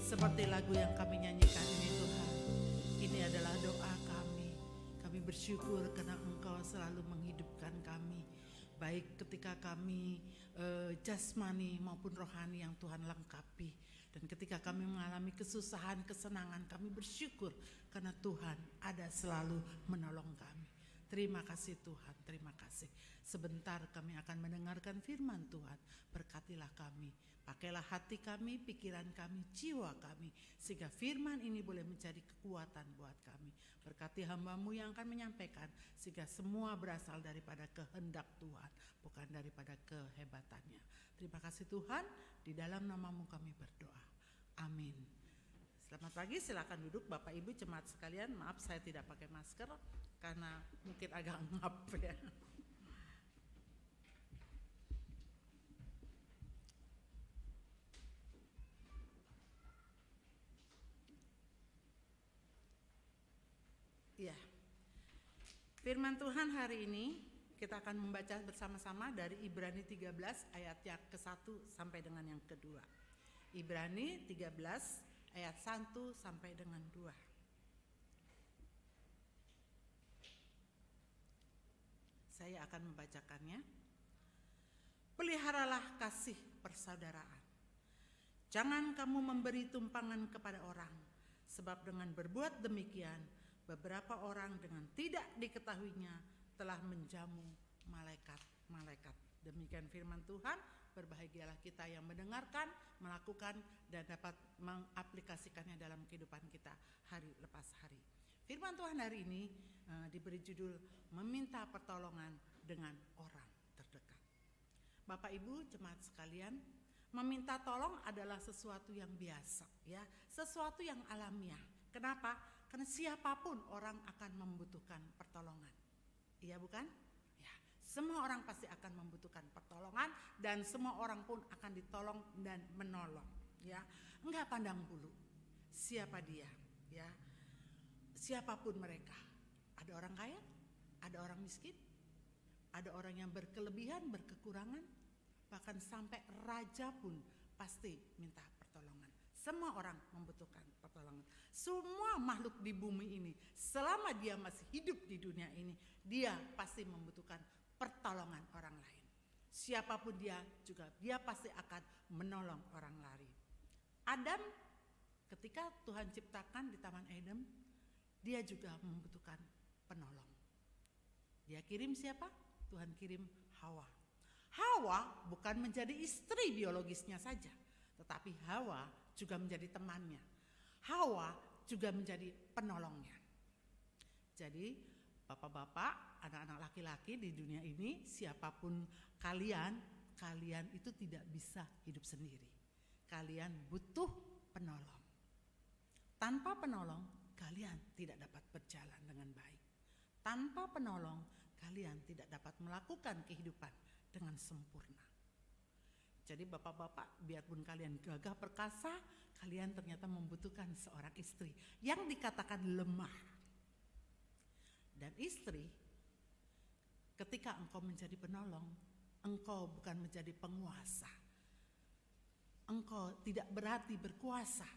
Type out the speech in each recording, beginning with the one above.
Seperti lagu yang kami nyanyikan ini Tuhan, ini adalah doa kami. Kami bersyukur karena Engkau selalu menghidupkan kami, baik ketika kami jasmani maupun rohani yang Tuhan lengkapi. Dan ketika kami mengalami kesusahan, kesenangan, kami bersyukur karena Tuhan ada selalu menolong kami. Terima kasih Tuhan, terima kasih. Sebentar kami akan mendengarkan firman Tuhan. Berkatilah kami, pakailah hati kami, pikiran kami, jiwa kami, sehingga firman ini boleh menjadi kekuatan buat kami. Berkati hamba-Mu yang akan menyampaikan, sehingga semua berasal daripada kehendak Tuhan, bukan daripada kehebatannya. Terima kasih Tuhan, di dalam nama-Mu kami berdoa. Amin. Selamat pagi, silakan duduk Bapak Ibu jemaat sekalian. Maaf saya tidak pakai masker karena mungkin agak ngap ya. Ya. Firman Tuhan hari ini kita akan membaca bersama-sama dari Ibrani 13 ayat yang ke-1 sampai dengan yang kedua. Ibrani 13 ayat 1 sampai dengan 2. Saya akan membacakannya. Peliharalah kasih persaudaraan. Jangan kamu memberi tumpangan kepada orang, sebab dengan berbuat demikian, beberapa orang dengan tidak diketahuinya telah menjamu malaikat-malaikat. Demikian firman Tuhan. Berbahagialah kita yang mendengarkan, melakukan, dan dapat mengaplikasikannya dalam kehidupan kita hari lepas hari. Firman Tuhan hari ini diberi judul meminta pertolongan dengan orang terdekat. Bapak Ibu jemaat sekalian, meminta tolong adalah sesuatu yang biasa, ya, sesuatu yang alamiah. Kenapa? Karena siapapun orang akan membutuhkan pertolongan. Iya bukan? Ya, semua orang pasti akan membutuhkan pertolongan dan semua orang pun akan ditolong dan menolong, ya. Enggak pandang bulu siapa dia, ya. Siapapun mereka. Ada orang kaya, ada orang miskin, ada orang yang berkelebihan, berkekurangan, bahkan sampai raja pun pasti minta pertolongan. Semua orang membutuhkan pertolongan. Semua makhluk di bumi ini, selama dia masih hidup di dunia ini, dia pasti membutuhkan pertolongan orang lain. Siapapun dia juga, dia pasti akan menolong orang lain. Adam, ketika Tuhan ciptakan di Taman Eden, dia juga membutuhkan penolong. Dia kirim siapa? Tuhan kirim Hawa. Hawa bukan menjadi istri biologisnya saja, tetapi Hawa juga menjadi temannya. Hawa juga menjadi penolongnya. Jadi bapak-bapak, anak-anak laki-laki di dunia ini, siapapun kalian itu tidak bisa hidup sendiri. Kalian butuh penolong. Tanpa penolong, kalian tidak dapat berjalan dengan baik. Tanpa penolong, kalian tidak dapat melakukan kehidupan dengan sempurna. Jadi bapak-bapak, biarpun kalian gagah perkasa, kalian ternyata membutuhkan seorang istri yang dikatakan lemah. Dan istri, ketika engkau menjadi penolong, engkau bukan menjadi penguasa. Engkau tidak berarti berkuasa,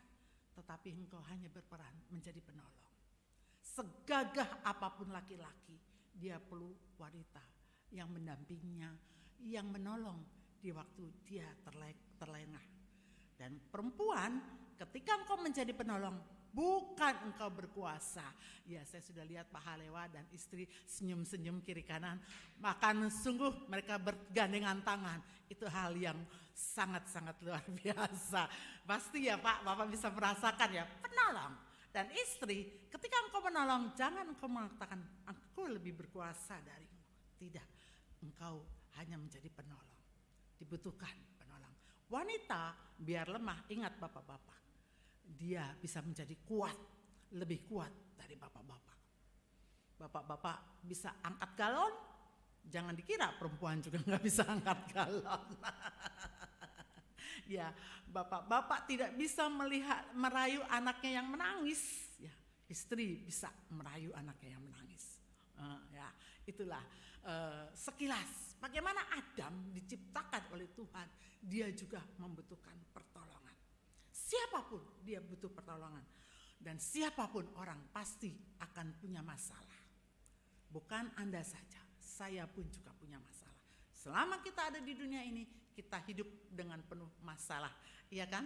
tetapi engkau hanya berperan menjadi penolong. Segagah apapun laki-laki, dia perlu wanita yang mendampinginya, yang menolong di waktu dia terlengah. Dan perempuan, ketika engkau menjadi penolong, bukan engkau berkuasa. Ya, saya sudah lihat Pak Halewa dan istri senyum-senyum kiri kanan, makan sungguh mereka bergandengan tangan. Itu hal yang sangat-sangat luar biasa. Pasti ya Pak, Bapak bisa merasakan ya, penolong. Dan istri, ketika engkau menolong, jangan engkau mengatakan aku lebih berkuasa darimu. Tidak, engkau hanya menjadi penolong. Dibutuhkan penolong. Wanita biar lemah, ingat bapak-bapak, dia bisa menjadi kuat, lebih kuat dari bapak-bapak. Bapak-bapak bisa angkat galon, jangan dikira perempuan juga nggak bisa angkat galon. Ya, bapak-bapak tidak bisa merayu anaknya yang menangis. Ya, istri bisa merayu anaknya yang menangis. Ya, itulah sekilas bagaimana Adam diciptakan oleh Tuhan, dia juga membutuhkan pertolongan. Siapa siapapun dia butuh pertolongan. Dan siapapun orang pasti akan punya masalah. Bukan Anda saja, saya pun juga punya masalah. Selama kita ada di dunia ini, kita hidup dengan penuh masalah, iya kan?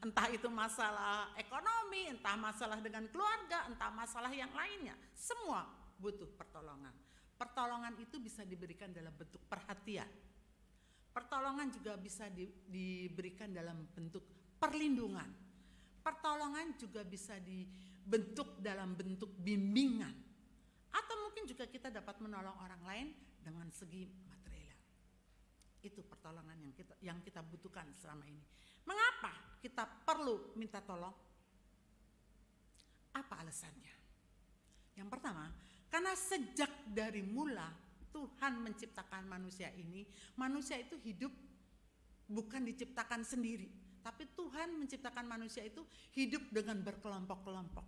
Entah itu masalah ekonomi, entah masalah dengan keluarga, entah masalah yang lainnya, semua butuh pertolongan. Pertolongan itu bisa diberikan dalam bentuk perhatian. Pertolongan juga bisa diberikan dalam bentuk perlindungan. Pertolongan juga bisa dibentuk dalam bentuk bimbingan. Atau mungkin juga kita dapat menolong orang lain dengan segi material. Itu pertolongan yang kita butuhkan selama ini. Mengapa kita perlu minta tolong? Apa alasannya? Yang pertama, karena sejak dari mula Tuhan menciptakan manusia ini, manusia itu hidup bukan diciptakan sendiri, tapi Tuhan menciptakan manusia itu hidup dengan berkelompok-kelompok.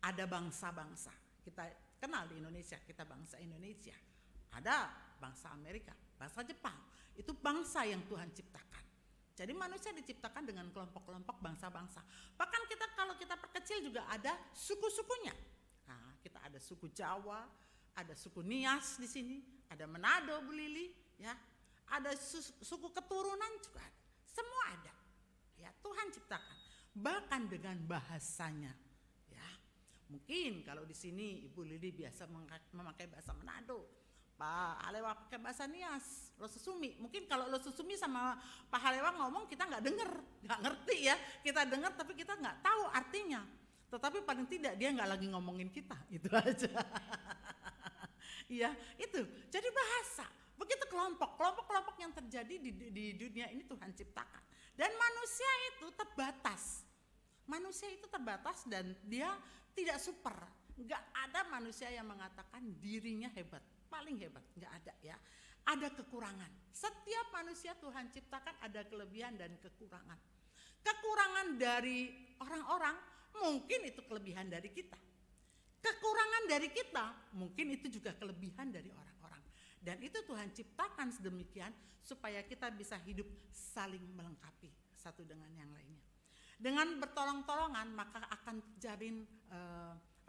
Ada bangsa-bangsa, kita kenal di Indonesia, kita bangsa Indonesia. Ada bangsa Amerika, bangsa Jepang, itu bangsa yang Tuhan ciptakan. Jadi manusia diciptakan dengan kelompok-kelompok bangsa-bangsa. Bahkan kalau kita perkecil juga ada suku-sukunya. Nah, kita ada suku Jawa, ada suku Nias di sini, ada Manado, Bu Lili, ya. Ada suku keturunan juga ada. Semua ada. Ya, Tuhan ciptakan. Bahkan dengan bahasanya, ya. Mungkin kalau di sini Ibu Lili biasa memakai bahasa Manado, Pak Halewa pakai bahasa Nias, Lo Susumi. Mungkin kalau Lo Susumi sama Pak Halewa ngomong kita nggak dengar, nggak ngerti ya. Kita dengar tapi kita nggak tahu artinya. Tetapi paling tidak dia nggak lagi ngomongin kita, itu aja. Iya, itu. Jadi bahasa. Begitu kelompok yang terjadi di dunia ini Tuhan ciptakan. Dan manusia itu terbatas. Manusia itu terbatas dan dia tidak super. Enggak ada manusia yang mengatakan dirinya hebat, paling hebat, enggak ada ya. Ada kekurangan. Setiap manusia Tuhan ciptakan ada kelebihan dan kekurangan. Kekurangan dari orang-orang mungkin itu kelebihan dari kita. Kekurangan dari kita mungkin itu juga kelebihan dari orang-orang. Dan itu Tuhan ciptakan sedemikian supaya kita bisa hidup saling melengkapi satu dengan yang lainnya. Dengan bertolong-tolongan maka akan terjalin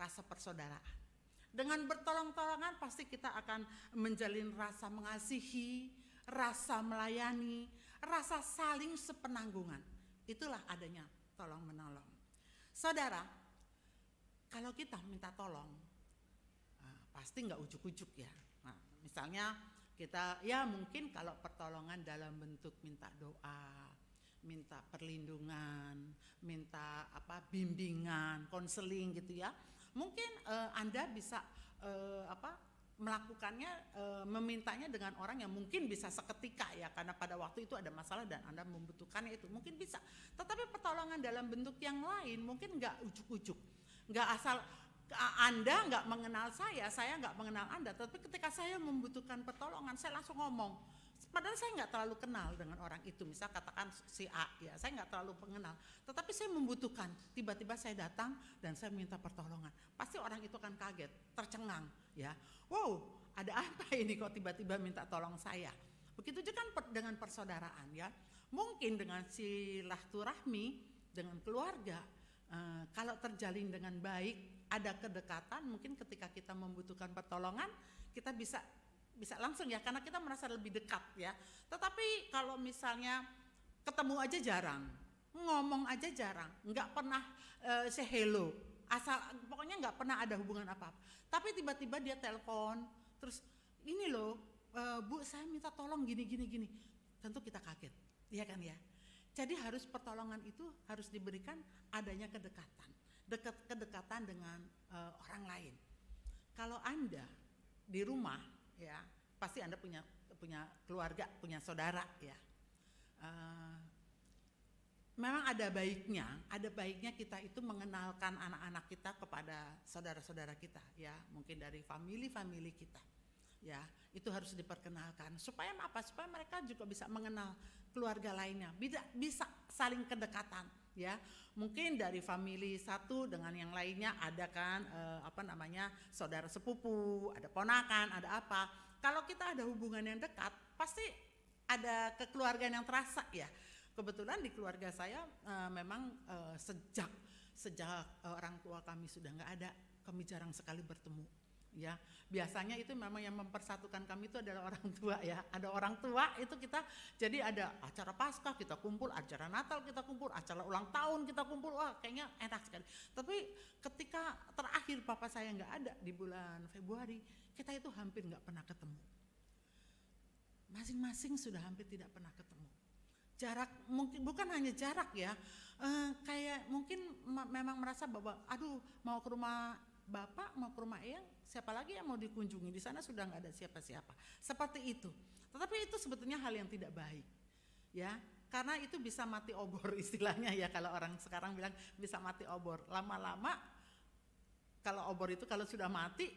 rasa persaudaraan. Dengan bertolong-tolongan pasti kita akan menjalin rasa mengasihi, rasa melayani, rasa saling sepenanggungan. Itulah adanya tolong-menolong. Saudara, kalau kita minta tolong, pasti nggak ujuk-ujuk ya. Nah, misalnya kita ya mungkin kalau pertolongan dalam bentuk minta doa, minta perlindungan, minta bimbingan, konseling gitu ya. Mungkin Anda bisa melakukannya, memintanya dengan orang yang mungkin bisa seketika ya, karena pada waktu itu ada masalah dan Anda membutuhkannya itu mungkin bisa. Tetapi pertolongan dalam bentuk yang lain mungkin nggak ujuk-ujuk, nggak asal Anda nggak mengenal saya nggak mengenal Anda, tapi ketika saya membutuhkan pertolongan saya langsung ngomong. Padahal saya nggak terlalu kenal dengan orang itu, misal katakan si A ya, saya nggak terlalu mengenal, tetapi saya membutuhkan, tiba-tiba saya datang dan saya minta pertolongan, pasti orang itu akan kaget, tercengang ya, wow ada apa ini kok tiba-tiba minta tolong saya. Begitu juga kan dengan persaudaraan ya, mungkin dengan silaturahmi dengan keluarga, kalau terjalin dengan baik, ada kedekatan, mungkin ketika kita membutuhkan pertolongan kita bisa langsung ya, karena kita merasa lebih dekat ya. Tetapi kalau misalnya ketemu aja jarang, ngomong aja jarang, nggak pernah say hello, asal pokoknya nggak pernah ada hubungan apa-apa. Tapi tiba-tiba dia telepon, terus ini loh Bu saya minta tolong gini, tentu kita kaget, iya kan ya. Jadi harus pertolongan itu harus diberikan adanya kedekatan dengan orang lain. Kalau Anda di rumah ya, pasti Anda punya keluarga, punya saudara ya. Memang ada baiknya kita itu mengenalkan anak-anak kita kepada saudara-saudara kita ya, mungkin dari family kita ya, itu harus diperkenalkan supaya apa? Supaya mereka juga bisa mengenal keluarga lainnya, bisa saling kedekatan ya. Mungkin dari family satu dengan yang lainnya ada kan saudara sepupu, ada ponakan, ada apa. Kalau kita ada hubungan yang dekat, pasti ada kekeluargaan yang terasa ya. Kebetulan di keluarga saya memang sejak orang tua kami sudah nggak ada, kami jarang sekali bertemu. Ya, biasanya itu memang yang mempersatukan kami itu adalah orang tua ya. Ada orang tua itu kita, jadi ada acara Paskah kita kumpul, acara Natal kita kumpul, acara ulang tahun kita kumpul, wah kayaknya enak sekali. Tapi ketika terakhir papa saya nggak ada di bulan Februari, kita itu hampir nggak pernah ketemu. Masing-masing sudah hampir tidak pernah ketemu. Jarak, mungkin bukan hanya jarak ya, kayak mungkin memang merasa bahwa aduh mau ke rumah bapak, mau ke rumah eyang, siapa lagi yang mau dikunjungi, di sana sudah nggak ada siapa-siapa, seperti itu. Tetapi itu sebetulnya hal yang tidak baik ya, karena itu bisa mati obor istilahnya ya, kalau orang sekarang bilang bisa mati obor. Lama-lama kalau obor itu kalau sudah mati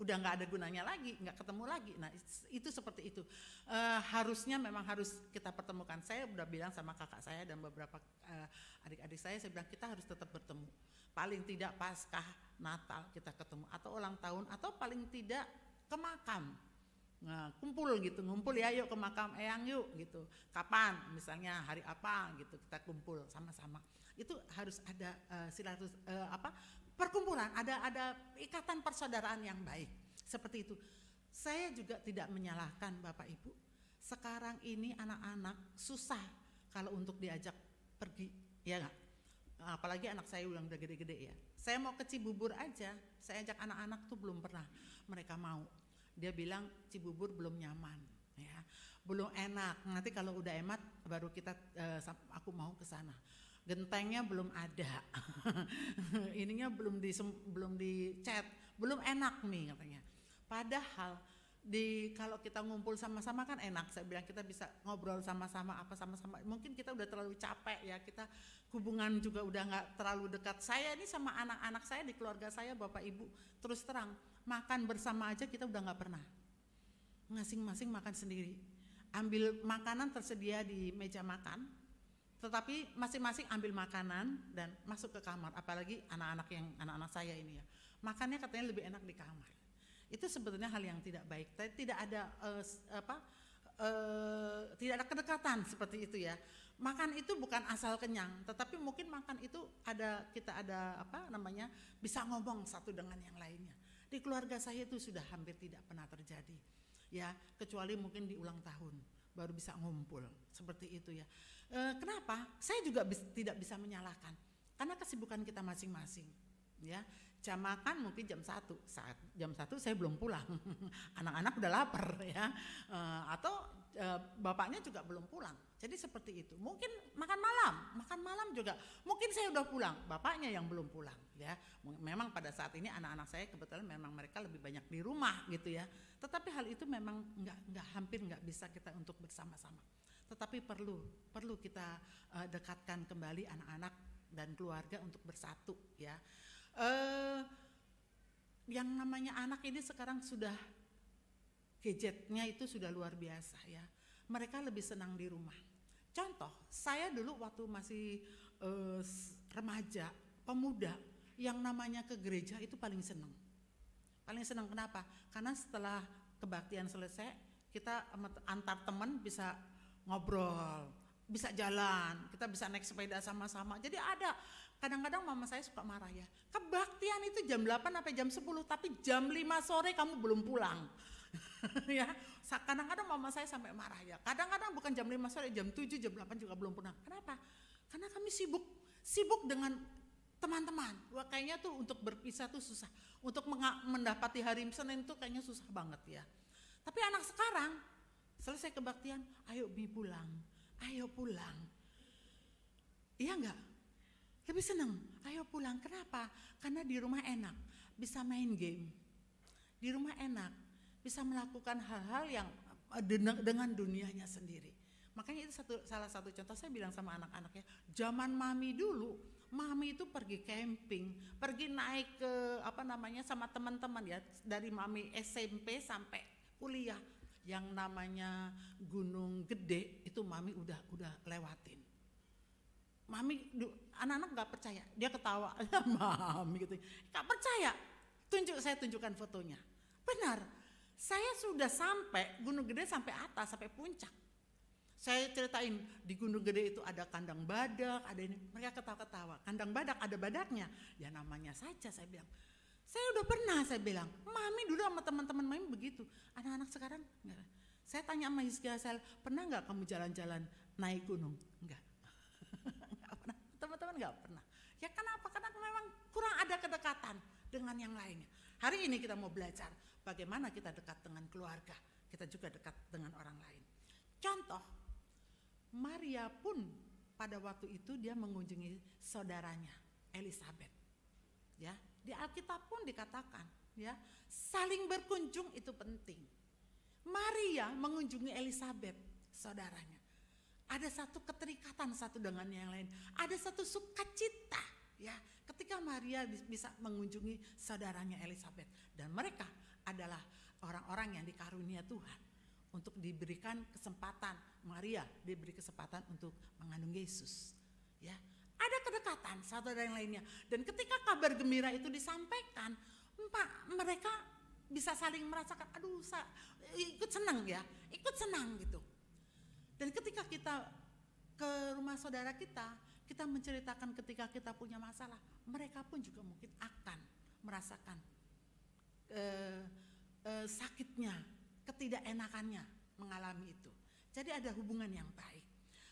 udah nggak ada gunanya lagi, nggak ketemu lagi. Nah itu seperti itu. Harusnya memang harus kita pertemukan. Saya udah bilang sama kakak saya dan beberapa adik-adik saya bilang kita harus tetap bertemu. Paling tidak Paskah, Natal kita ketemu, atau ulang tahun, atau paling tidak ke makam. Nah, kumpul gitu, ngumpul ya, yuk ke makam eyang yuk gitu. Kapan? Misalnya hari apa gitu, kita kumpul sama-sama. Itu harus ada perkumpulan, ada ikatan persaudaraan yang baik. Seperti itu. Saya juga tidak menyalahkan Bapak Ibu. Sekarang ini anak-anak susah kalau untuk diajak pergi, ya enggak? Apalagi anak saya udah gede-gede ya. Saya mau ke Cibubur aja, saya ajak anak-anak tuh belum pernah mereka mau. Dia bilang Cibubur belum nyaman, ya, belum enak. Nanti kalau udah enak baru kita, aku mau ke sana. Gentengnya belum ada, ininya belum dicat, belum enak nih katanya. Padahal kalau kita ngumpul sama-sama kan enak. Saya bilang kita bisa ngobrol sama-sama, apa sama-sama. Mungkin kita udah terlalu capek ya, kita hubungan juga udah nggak terlalu dekat. Saya ini sama anak-anak saya di keluarga saya, Bapak Ibu, terus terang makan bersama aja kita udah nggak pernah. Masing-masing makan sendiri. Ambil makanan tersedia di meja makan, tetapi masing-masing ambil makanan dan masuk ke kamar. Apalagi anak-anak saya ini ya, makannya katanya lebih enak di kamar. Itu sebetulnya hal yang tidak baik. Tidak ada tidak ada kedekatan seperti itu ya. Makan itu bukan asal kenyang, tetapi mungkin makan itu kita ada bisa ngomong satu dengan yang lainnya. Di keluarga saya itu sudah hampir tidak pernah terjadi, ya, kecuali mungkin di ulang tahun baru bisa ngumpul seperti itu ya. Kenapa? Saya juga tidak bisa menyalahkan, karena kesibukan kita masing-masing, ya. Jam makan mungkin jam 1, saat jam 1 saya belum pulang, anak-anak udah lapar ya, atau bapaknya juga belum pulang. Jadi seperti itu. Mungkin makan malam juga mungkin saya udah pulang, bapaknya yang belum pulang ya. Memang pada saat ini anak-anak saya kebetulan memang mereka lebih banyak di rumah gitu ya. Tetapi hal itu memang hampir nggak bisa kita untuk bersama-sama. Tetapi perlu kita dekatkan kembali anak-anak dan keluarga untuk bersatu ya. Yang namanya anak ini sekarang sudah gadgetnya itu sudah luar biasa ya. Mereka lebih senang di rumah. Contoh, saya dulu waktu masih remaja, pemuda, yang namanya ke gereja itu paling senang. Paling senang kenapa? Karena setelah kebaktian selesai, kita antar teman bisa ngobrol, bisa jalan, kita bisa naik sepeda sama-sama. Jadi kadang-kadang mama saya suka marah ya, kebaktian itu jam 8 sampai jam 10, tapi jam 5 sore kamu belum pulang. Ya, kadang-kadang mama saya sampai marah ya. Kadang-kadang bukan jam 5 sore, jam 7, jam 8 juga belum pulang. Kenapa? Karena kami sibuk dengan teman-teman. Wah, kayaknya tuh untuk berpisah tuh susah. Untuk mendapati hari Senin tuh kayaknya susah banget ya. Tapi anak sekarang selesai kebaktian, ayo bi pulang, ayo pulang. Iya enggak? Lebih senang, ayo pulang. Kenapa? Karena di rumah enak, bisa main game. Di rumah enak, bisa melakukan hal-hal yang dengan dunianya sendiri. Makanya itu salah satu contoh. Saya bilang sama anak-anaknya, zaman mami dulu, mami itu pergi camping, pergi naik ke sama teman-teman ya, dari mami SMP sampai kuliah, yang namanya Gunung Gede itu mami udah lewatin. Mami, anak-anak nggak percaya, dia ketawa, mami gitu, nggak percaya. Saya tunjukkan fotonya, benar. Saya sudah sampai Gunung Gede, sampai atas, sampai puncak. Saya ceritain di Gunung Gede itu ada kandang badak, ada ini. Mereka ketawa-ketawa. Kandang badak ada badaknya. Ya namanya saja, saya bilang. Saya udah pernah, saya bilang. Mami dulu sama teman-teman Mami begitu. Anak-anak sekarang enggak. Saya tanya sama Hizkia, pernah enggak kamu jalan-jalan naik gunung? Enggak. Enggak pernah. Teman-teman enggak pernah. Ya kenapa? Karena memang kurang ada kedekatan dengan yang lainnya. Hari ini kita mau belajar bagaimana kita dekat dengan keluarga. Kita juga dekat dengan orang lain. Contoh, Maria pun pada waktu itu dia mengunjungi saudaranya Elizabeth. Ya, di Alkitab pun dikatakan, ya, saling berkunjung itu penting. Maria mengunjungi Elizabeth, saudaranya. Ada satu keterikatan satu dengan yang lain. Ada satu sukacita, ya, ketika Maria bisa mengunjungi saudaranya Elizabeth, dan mereka adalah orang-orang yang dikarunia Tuhan untuk diberikan kesempatan. Maria diberi kesempatan untuk mengandung Yesus. Ya, ada kedekatan satu dan yang lainnya. Dan ketika kabar gembira itu disampaikan, mereka bisa saling merasakan, aduh, ikut senang ya, ikut senang gitu. Dan ketika kita ke rumah saudara kita menceritakan ketika kita punya masalah, mereka pun juga mungkin akan merasakan sakitnya, ketidakenakannya mengalami itu. Jadi ada hubungan yang baik.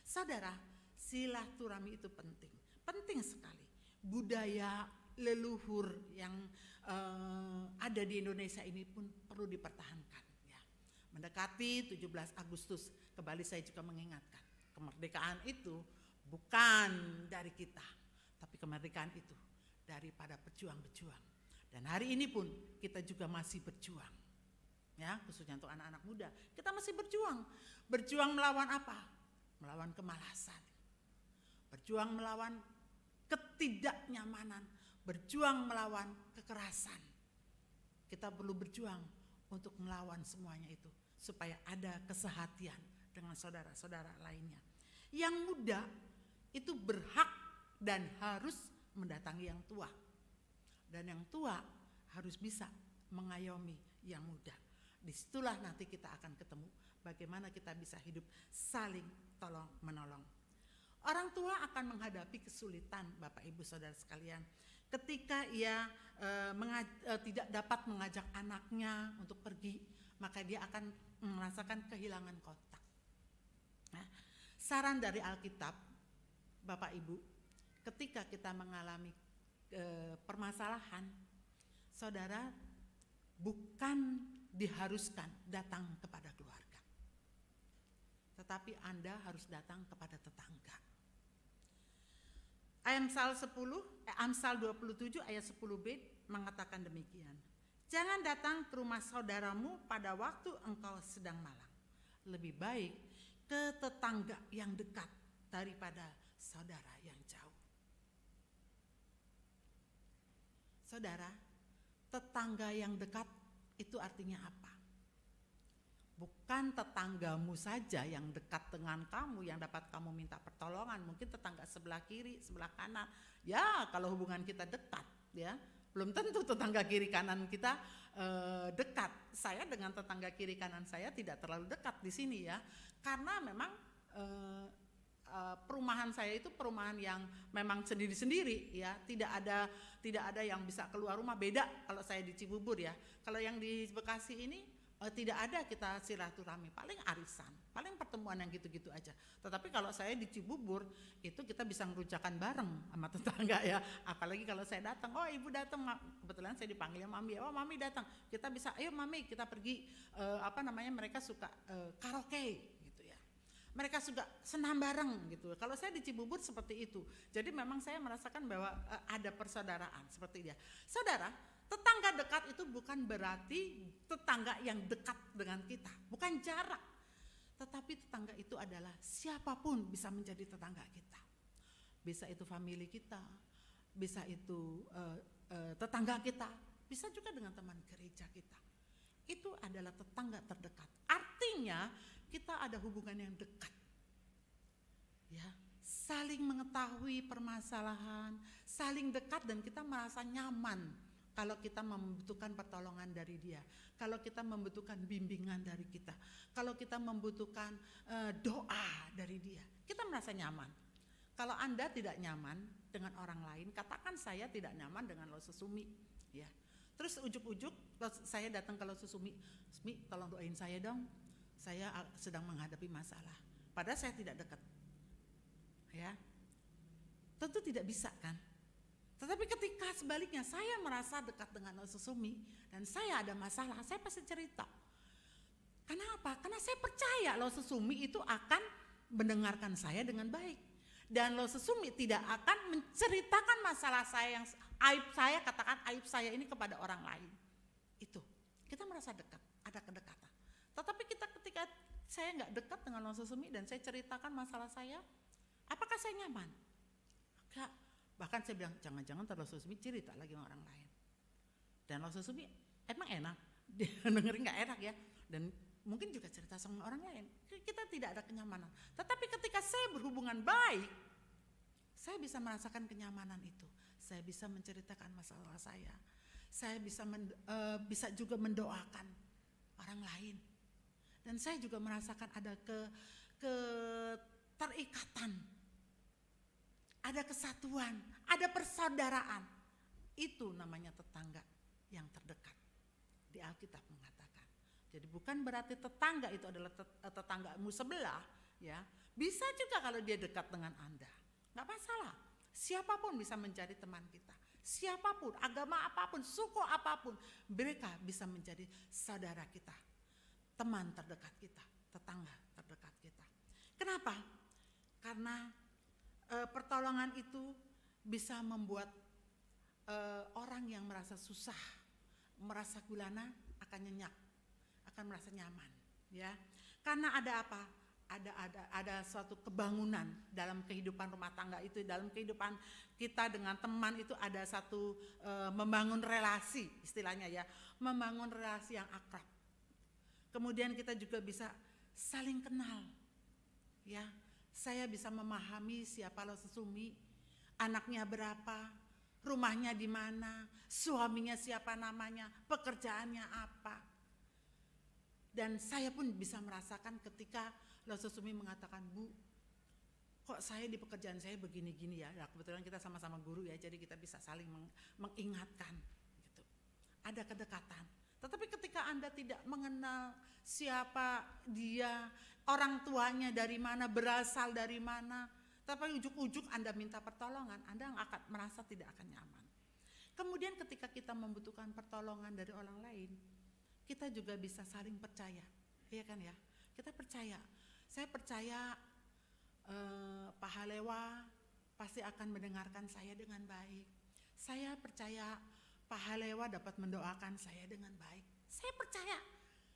Saudara, silaturahmi itu penting. Penting sekali. Budaya leluhur yang ada di Indonesia ini pun perlu dipertahankan. Ya. Mendekati 17 Agustus, kembali saya juga mengingatkan. Kemerdekaan itu bukan dari kita, tapi kemerdekaan itu daripada pejuang-pejuang. Dan hari ini pun kita juga masih berjuang. Ya, khususnya untuk anak-anak muda, kita masih berjuang. Berjuang melawan apa? Melawan kemalasan. Berjuang melawan ketidaknyamanan, berjuang melawan kekerasan. Kita perlu berjuang untuk melawan semuanya itu supaya ada kesehatian dengan saudara-saudara lainnya. Yang muda itu berhak dan harus mendatangi yang tua. Dan yang tua harus bisa mengayomi yang muda. Disitulah nanti kita akan ketemu bagaimana kita bisa hidup saling tolong menolong. Orang tua akan menghadapi kesulitan, Bapak Ibu Saudara sekalian, ketika ia tidak dapat mengajak anaknya untuk pergi, maka dia akan merasakan kehilangan kontak. Nah, saran dari Alkitab, Bapak Ibu, ketika kita mengalami permasalahan, saudara bukan diharuskan datang kepada keluarga, tetapi Anda harus datang kepada tetangga. Amsal 27 ayat 10b mengatakan demikian. Jangan datang ke rumah saudaramu pada waktu engkau sedang malam. Lebih baik ke tetangga yang dekat daripada saudara yang jauh. Saudara, tetangga yang dekat itu artinya apa? Bukan tetanggamu saja yang dekat dengan kamu, yang dapat kamu minta pertolongan. Mungkin tetangga sebelah kiri, sebelah kanan. Ya, kalau hubungan kita dekat, ya, belum tentu tetangga kiri kanan kita dekat. Saya dengan tetangga kiri kanan saya tidak terlalu dekat di sini, ya, karena memang perumahan saya itu perumahan yang memang sendiri-sendiri, ya, tidak ada yang bisa keluar rumah. Beda kalau saya di Cibubur, ya. Kalau yang di Bekasi ini tidak ada kita silaturahmi, paling arisan, paling pertemuan yang gitu-gitu aja. Tetapi kalau saya di Cibubur itu kita bisa ngerujakan bareng sama tetangga, ya. Apalagi kalau saya datang, oh ibu datang, kebetulan saya dipanggilnya mami, oh mami datang, kita bisa, ayo mami kita pergi, mereka suka karaoke gitu, ya. Mereka juga senam bareng gitu. Kalau saya di Cibubur seperti itu. Jadi memang saya merasakan bahwa ada persaudaraan seperti dia. Saudara, tetangga dekat itu bukan berarti tetangga yang dekat dengan kita, bukan jarak. Tetapi tetangga itu adalah siapapun bisa menjadi tetangga kita. Bisa itu famili kita, bisa itu tetangga kita, bisa juga dengan teman gereja kita. Itu adalah tetangga terdekat. Artinya kita ada hubungan yang dekat. Ya, saling mengetahui permasalahan, saling dekat dan kita merasa nyaman kalau kita membutuhkan pertolongan dari Dia, kalau kita membutuhkan bimbingan dari kita, kalau kita membutuhkan doa dari Dia, kita merasa nyaman. Kalau Anda tidak nyaman dengan orang lain, katakan saya tidak nyaman dengan Lo Susumi, ya. Terus ujuk-ujuk saya datang ke Lo Susumi, tolong doain saya dong, saya sedang menghadapi masalah. Padahal saya tidak dekat, ya. Tentu tidak bisa kan. Tetapi ketika sebaliknya saya merasa dekat dengan Lo Susumi dan saya ada masalah, saya pasti cerita. Kenapa? Karena saya percaya Lo Susumi itu akan mendengarkan saya dengan baik. Dan Lo Susumi tidak akan menceritakan masalah saya yang aib saya, katakan aib saya ini kepada orang lain. Itu, kita merasa dekat, ada kedekatan. Tetapi ketika saya nggak dekat dengan Lo Susumi dan saya ceritakan masalah saya, apakah saya nyaman? Enggak. Bahkan saya bilang, jangan-jangan Lo Susumi cerita lagi sama orang lain. Dan Lo Susumi emang enak, dia dengerin nggak enak ya. Dan mungkin juga cerita sama orang lain, kita tidak ada kenyamanan. Tetapi ketika saya berhubungan baik, saya bisa merasakan kenyamanan itu. Saya bisa menceritakan masalah saya bisa juga mendoakan orang lain. Dan saya juga merasakan ada keterikatan, ada kesatuan, ada persaudaraan. Itu namanya tetangga yang terdekat. Di Alkitab mengatakan. Jadi bukan berarti tetangga itu adalah tetanggamu sebelah, ya. Bisa juga kalau dia dekat dengan Anda, nggak masalah. Siapapun bisa menjadi teman kita, siapapun, agama apapun, suku apapun, mereka bisa menjadi saudara kita, teman terdekat kita, tetangga terdekat kita. Kenapa? Karena pertolongan itu bisa membuat orang yang merasa susah, merasa gulana akan nyenyak, akan merasa nyaman, ya. Karena ada apa? Ada suatu kebangunan dalam kehidupan rumah tangga itu, dalam kehidupan kita dengan teman itu ada satu membangun relasi, istilahnya ya, membangun relasi yang akrab. Kemudian kita juga bisa saling kenal, ya. Saya bisa memahami siapa Lo Susumi, anaknya berapa, rumahnya di mana, suaminya siapa namanya, pekerjaannya apa. Dan saya pun bisa merasakan ketika Lo Susumi mengatakan, Bu, kok saya di pekerjaan saya begini-gini ya. Nah, kebetulan kita sama-sama guru ya, jadi kita bisa saling mengingatkan gitu. Ada kedekatan. Tetapi ketika Anda tidak mengenal siapa dia, orang tuanya dari mana, berasal dari mana, tapi ujuk-ujuk Anda minta pertolongan, Anda akan merasa tidak akan nyaman. Kemudian ketika kita membutuhkan pertolongan dari orang lain, kita juga bisa saling percaya, iya kan ya? Kita percaya, saya percaya Pak Halewa pasti akan mendengarkan saya dengan baik. Saya percaya Pak Halewa dapat mendoakan saya dengan baik. Saya percaya,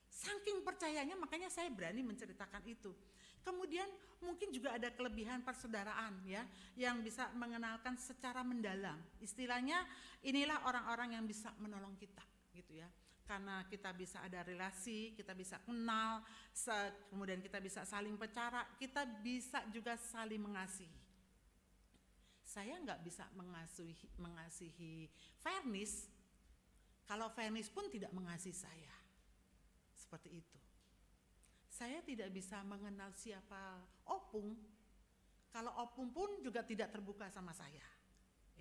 saking percayanya makanya saya berani menceritakan itu. Kemudian mungkin juga ada kelebihan persaudaraan ya, yang bisa mengenalkan secara mendalam. Istilahnya inilah orang-orang yang bisa menolong kita gitu ya. Karena kita bisa ada relasi, kita bisa kenal, kemudian kita bisa saling bicara, kita bisa juga saling mengasihi. Saya nggak bisa mengasihi Vernis kalau Vernis pun tidak mengasihi saya. Seperti itu. Saya tidak bisa mengenal siapa Opung kalau Opung pun juga tidak terbuka sama saya.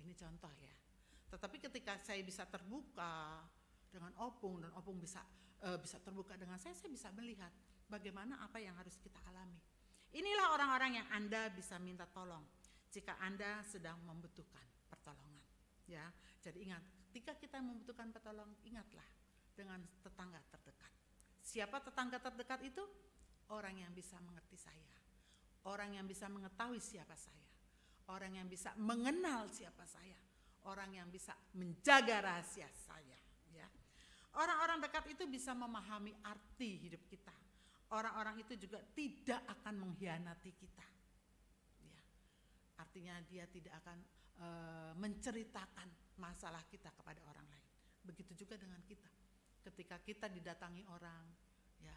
Ini contoh ya. Tetapi ketika saya bisa terbuka dengan Opung dan Opung bisa terbuka dengan saya bisa melihat bagaimana apa yang harus kita alami. Inilah orang-orang yang Anda bisa minta tolong jika Anda sedang membutuhkan pertolongan. Ya, jadi ingat, ketika kita membutuhkan pertolongan, ingatlah dengan tetangga terdekat. Siapa tetangga terdekat itu? Orang yang bisa mengerti saya, orang yang bisa mengetahui siapa saya, orang yang bisa mengenal siapa saya, orang yang bisa menjaga rahasia saya. Orang-orang dekat itu bisa memahami arti hidup kita. Orang-orang itu juga tidak akan mengkhianati kita. Ya. Artinya dia tidak akan menceritakan masalah kita kepada orang lain. Begitu juga dengan kita. Ketika kita didatangi orang, ya,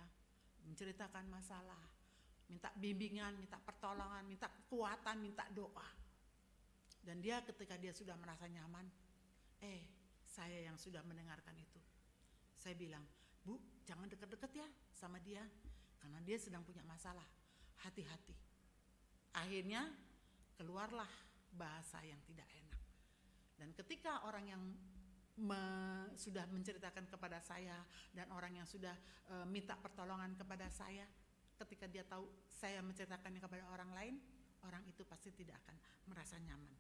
menceritakan masalah, minta bimbingan, minta pertolongan, minta kekuatan, minta doa. Dan dia ketika dia sudah merasa nyaman, saya yang sudah mendengarkan itu. Saya bilang, Bu, jangan dekat-dekat ya sama dia, karena dia sedang punya masalah, hati-hati. Akhirnya keluarlah bahasa yang tidak enak. Dan ketika orang yang sudah menceritakan kepada saya dan orang yang sudah minta pertolongan kepada saya, ketika dia tahu saya menceritakannya kepada orang lain, orang itu pasti tidak akan merasa nyaman.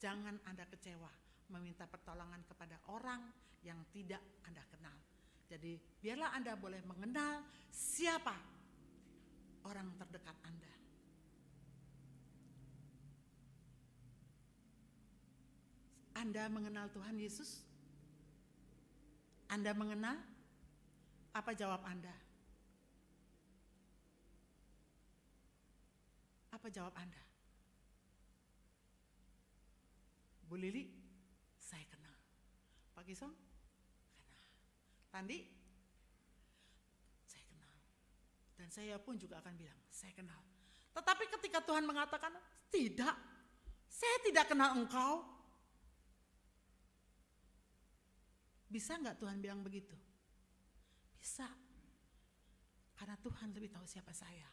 Jangan Anda kecewa meminta pertolongan kepada orang yang tidak Anda kenal. Jadi biarlah Anda boleh mengenal siapa orang terdekat Anda. Anda mengenal Tuhan Yesus? Anda mengenal? Apa jawab Anda? Apa jawab Anda? Bu Lili, saya kenal. Pak Gisong, kenal. Tandi, saya kenal. Dan saya pun juga akan bilang, saya kenal. Tetapi ketika Tuhan mengatakan, tidak, saya tidak kenal engkau. Bisa nggak Tuhan bilang begitu? Bisa. Karena Tuhan lebih tahu siapa saya.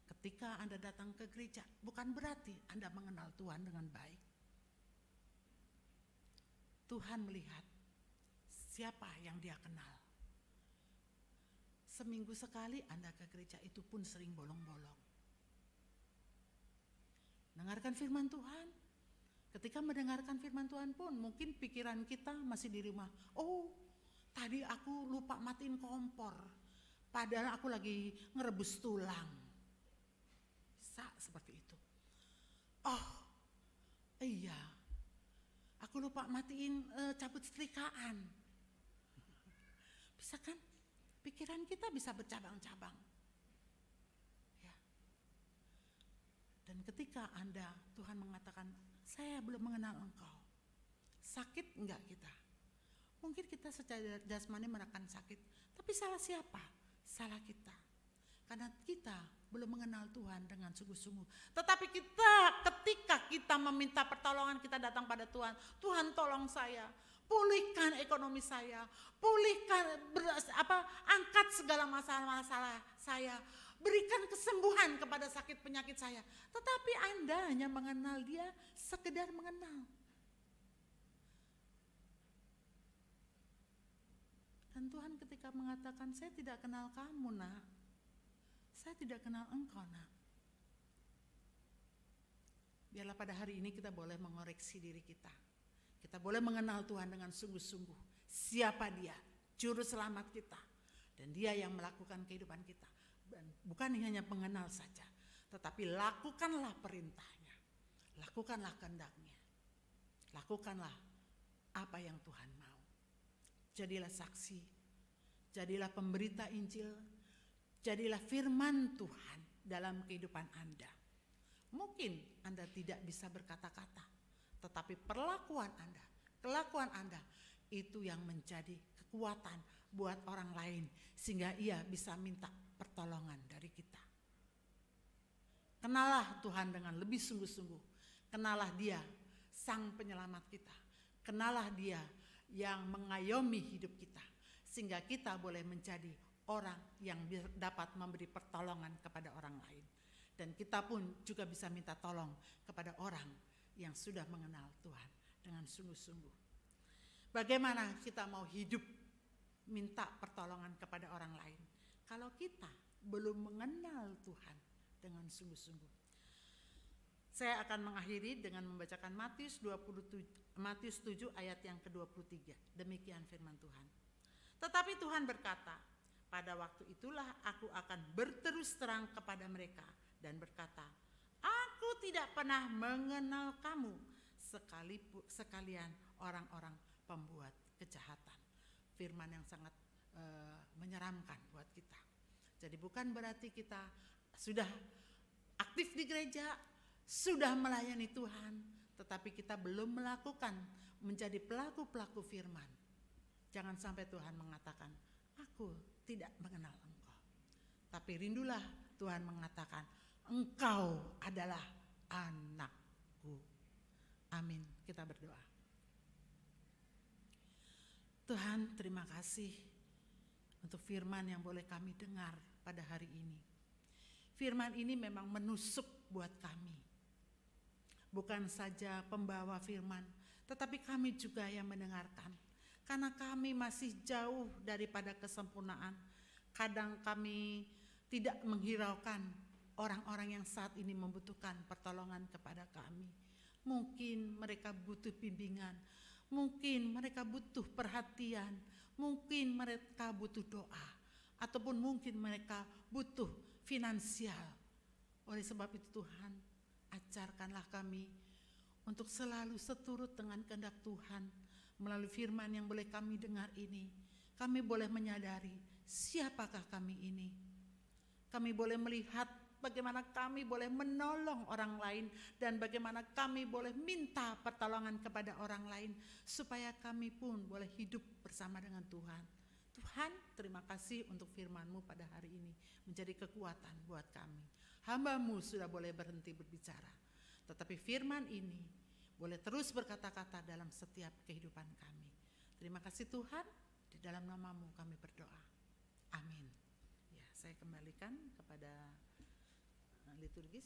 Ketika Anda datang ke gereja, bukan berarti Anda mengenal Tuhan dengan baik. Tuhan melihat siapa yang Dia kenal. Seminggu sekali Anda ke gereja itu pun sering bolong-bolong. Dengarkan firman Tuhan. Ketika mendengarkan firman Tuhan pun mungkin pikiran kita masih di rumah. Oh, tadi aku lupa matiin kompor. Padahal aku lagi ngerebus tulang. Bisa seperti itu. Oh, iya. Aku lupa matiin cabut setrikaan. Bisa kan? Pikiran kita bisa bercabang-cabang. Ya. Dan ketika Tuhan mengatakan, saya belum mengenal engkau. Sakit enggak kita? Mungkin kita secara jasmani merasakan sakit, tapi salah siapa? Salah kita. Karena kita belum mengenal Tuhan dengan sungguh-sungguh. Tetapi ketika kita meminta pertolongan, kita datang pada Tuhan. Tuhan tolong saya, pulihkan ekonomi saya, pulihkan angkat segala masalah-masalah saya. Berikan kesembuhan kepada sakit penyakit saya. Tetapi Anda hanya mengenal Dia sekedar mengenal. Dan Tuhan ketika mengatakan, saya tidak kenal kamu, nak. Saya tidak kenal engkau, nak. Biarlah pada hari ini kita boleh mengoreksi diri kita. Kita boleh mengenal Tuhan dengan sungguh-sungguh. Siapa Dia? Juru selamat kita. Dan Dia yang melakukan kehidupan kita. Dan bukan hanya mengenal saja, tetapi lakukanlah perintahnya, lakukanlah kehendaknya, lakukanlah apa yang Tuhan mau. Jadilah saksi, jadilah pemberita Injil, jadilah firman Tuhan dalam kehidupan Anda. Mungkin Anda tidak bisa berkata-kata, tetapi perlakuan Anda, kelakuan Anda itu yang menjadi kekuatan buat orang lain sehingga ia bisa minta pertolongan dari kita. Kenalah Tuhan dengan lebih sungguh-sungguh. Kenalah Dia, Sang Penyelamat kita. Kenalah Dia yang mengayomi hidup kita. Sehingga kita boleh menjadi orang yang dapat memberi pertolongan kepada orang lain. Dan kita pun juga bisa minta tolong kepada orang yang sudah mengenal Tuhan dengan sungguh-sungguh. Bagaimana kita mau hidup minta pertolongan kepada orang lain kalau kita belum mengenal Tuhan dengan sungguh-sungguh? Saya akan mengakhiri dengan membacakan Matius 7 ayat yang ke-23. Demikian firman Tuhan. Tetapi Tuhan berkata, pada waktu itulah aku akan berterus terang kepada mereka dan berkata, aku tidak pernah mengenal kamu, sekalian orang-orang pembuat kejahatan. Firman yang sangat menyeramkan buat kita. Jadi bukan berarti kita sudah aktif di gereja, sudah melayani Tuhan, tetapi kita belum melakukan menjadi pelaku-pelaku firman. Jangan sampai Tuhan mengatakan, aku tidak mengenal engkau. Tapi rindulah Tuhan mengatakan, engkau adalah anakku. Amin. Kita berdoa. Tuhan, terima kasih untuk firman yang boleh kami dengar pada hari ini. Firman ini memang menusuk buat kami. Bukan saja pembawa firman, tetapi kami juga yang mendengarkan. Karena kami masih jauh daripada kesempurnaan. Kadang kami tidak menghiraukan orang-orang yang saat ini membutuhkan pertolongan kepada kami. Mungkin mereka butuh bimbingan, mungkin mereka butuh perhatian, mungkin mereka butuh doa, ataupun mungkin mereka butuh finansial. Oleh sebab itu Tuhan, ajarkanlah kami untuk selalu seturut dengan kehendak Tuhan. Melalui firman yang boleh kami dengar ini, kami boleh menyadari siapakah kami ini. Kami boleh melihat bagaimana kami boleh menolong orang lain dan bagaimana kami boleh minta pertolongan kepada orang lain supaya kami pun boleh hidup bersama dengan Tuhan. Tuhan, terima kasih untuk firman-Mu pada hari ini menjadi kekuatan buat kami. Hamba-Mu sudah boleh berhenti berbicara, tetapi firman ini boleh terus berkata-kata dalam setiap kehidupan kami. Terima kasih Tuhan, di dalam nama-Mu kami berdoa. Amin. Ya, saya kembalikan kepada liturgis.